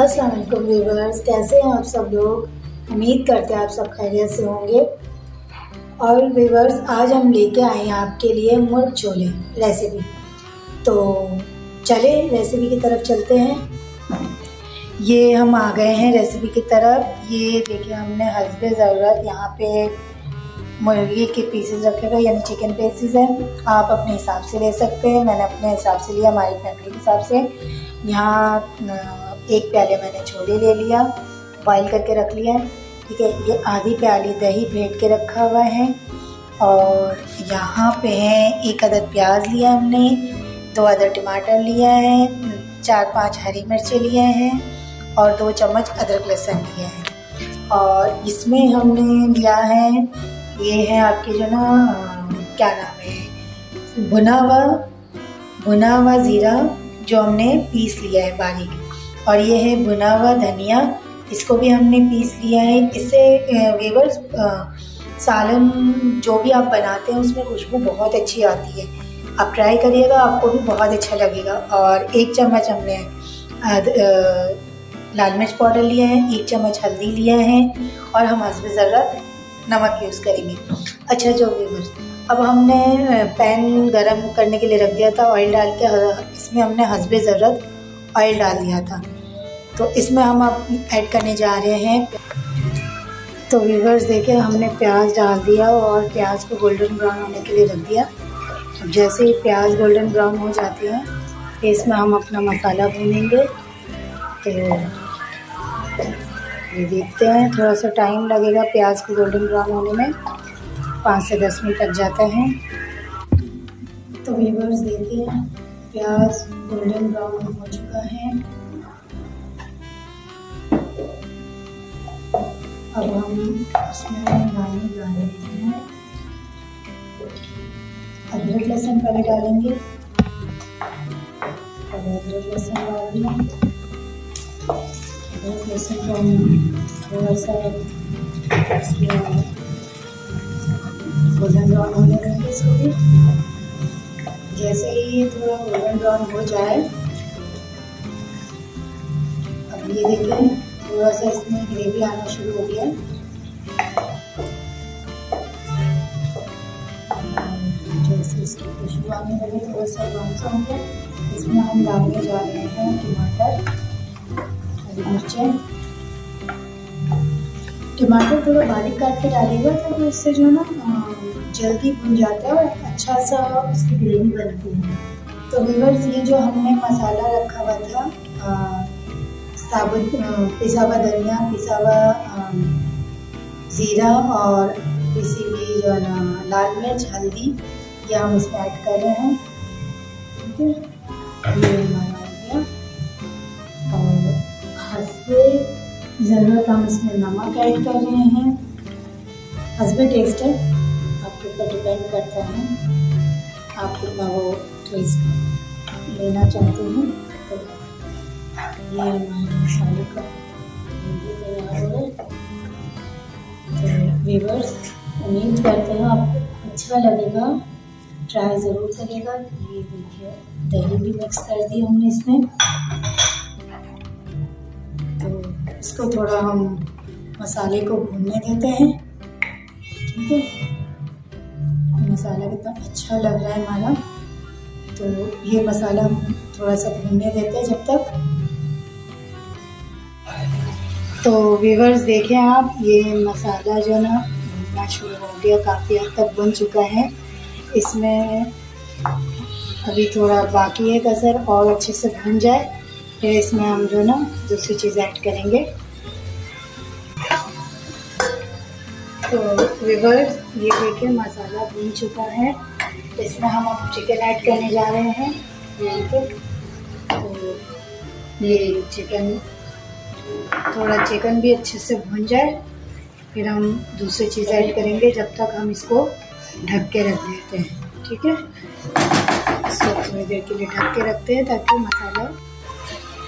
अस्सलाम वालेकुम व्यूअर्स, कैसे हैं आप सब लोग। उम्मीद करते हैं आप सब खैरियत से होंगे। और व्यूअर्स, आज हम लेके आए हैं आपके लिए मुर्ग छोले रेसिपी। तो चले रेसिपी की तरफ चलते हैं। ये हम आ गए हैं रेसिपी की तरफ। ये देखिए, हमने हस्बे ज़रूरत यहाँ पे मुर्गी के पीसेस रखे हुए, यानी चिकन पीसेस हैं। आप अपने हिसाब से ले सकते हैं, मैंने अपने हिसाब से लिया, हमारी फैमिली के हिसाब से। यहाँ एक प्याले मैंने छोले ले लिया, बॉईल करके रख लिया है, ठीक है। ये आधी प्याली दही फेंट के रखा हुआ है। और यहाँ पे है 1 अदद प्याज लिया हमने, 2 अदद टमाटर लिया है, 4-5 हरी मिर्चें लिए हैं और 2 चम्मच अदरक लहसुन लिया है। और इसमें हमने लिया है, ये है आपके जो ना क्या नाम है, भुना हुआ ज़ीरा जो हमने पीस लिया है बारीक। और ये है भुना हुआ धनिया, इसको भी हमने पीस लिया है। इससे व्यूअर्स सालन जो भी आप बनाते हैं उसमें खुशबू बहुत अच्छी आती है। आप ट्राई करिएगा, आपको भी बहुत अच्छा लगेगा। और 1 चम्मच हमने लाल मिर्च पाउडर लिया है, 1 चम्मच हल्दी लिया है और हम हस्बे ज़रूरत नमक यूज़ करेंगे। अच्छा जो व्यूअर्स, अब हमने पैन गरम करने के लिए रख दिया था, ऑयल डाल के इसमें हमने हस्बे ज़रूरत ऑयल डाल दिया था। तो इसमें हम अब ऐड करने जा रहे हैं। तो व्यूअर्स देखिए, हमने प्याज डाल दिया और प्याज को गोल्डन ब्राउन होने के लिए रख दिया। जैसे ही प्याज गोल्डन ब्राउन हो जाती है, इसमें हम अपना मसाला भूनेंगे। तो ये देखते हैं, थोड़ा सा टाइम लगेगा प्याज को गोल्डन ब्राउन होने में, 5 से 10 मिनट लग जाता है। तो व्यूअर्स देखिए, प्याज गोल्डन ब्राउन हो चुका है। अब हम इसमें डालने जा रहे हैं अदरक लहसुन, पहले डालेंगे। अदरक लहसुन डाल दिया। अदरक लहसुन को हम थोड़ा सा गोल्डन ब्राउन होने देंगे इसको भी। जैसे ही थोड़ा गोल्डन ब्राउन हो जाए, अब ये देखें थोड़ा सा इसमें ग्रेवी आना शुरू हो गया। जैसे इसकी खुशबू आने लगी, थोड़ा सा ब्राउन सा हो गया, इसमें हम डालने जा रहे हैं टमाटर, हरी मिर्चें। टमाटर थोड़ा बारीक काट के डालिएगा, तो इससे जो ना जल्दी भुन जाता है और अच्छा सा उसकी ग्रेवी बनती है। तो व्यूअर्स, ये जो हमने मसाला रखा हुआ था, साबुत पिसा हुआ धनिया, पिसा हुआ ज़ीरा और पिसी हुई जो ना लाल मिर्च, हल्दी, ये हम इसमें ऐड कर रहे हैं, ठीक है। ये हमारा हो गया। और हस्बे ज़रूरत हम इसमें नमक ऐड कर रहे हैं। हस्बे टेस्ट है, आपके ऊपर डिपेंड करता है आप कितना वो टेस्ट लेना चाहते हैं। तो ये हमारे मसाले का तैयार हो है। तो व्यूअर्स, उम्मीद करते हैं आपको अच्छा लगेगा, ट्राई ज़रूर करिएगा। ये देखिए, दही भी मिक्स कर दी हमने इसमें। तो इसको थोड़ा हम मसाले को भूनने देते हैं, ठीक है। मसाला कितना अच्छा लग रहा है हमारा। तो ये मसाला थोड़ा सा भूनने देते हैं जब तक। तो व्यूअर्स देखें आप, ये मसाला जो ना भुनना शुरू हो गया, काफ़ी हद तक बन चुका है। इसमें अभी थोड़ा बाकी है कसर, और अच्छे से भुन जाए फिर इसमें हम जो ना दूसरी चीज़ ऐड करेंगे। तो व्यूअर्स ये देखिए, मसाला भुन चुका है। इसमें हम अब चिकन ऐड करने जा रहे हैं। तो ये थोड़ा चिकन भी अच्छे से भुन जाए, फिर हम दूसरी चीज़ ऐड करेंगे। जब तक हम इसको ढक के रख देते हैं, ठीक है। इसको थोड़ी देर के लिए ढक के रखते हैं ताकि मसाला।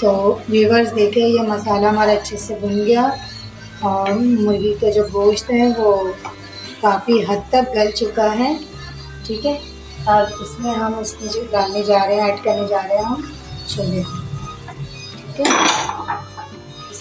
तो व्यूअर्स देखिए, ये मसाला हमारा अच्छे से भुन गया और मुर्गी का जो गोश्त है वो काफ़ी हद तक गल चुका है, ठीक है। और इसमें हम उसमें जो डालने जा रहे हैं, ऐड करने जा रहे हैं हम छोले, ठीक है।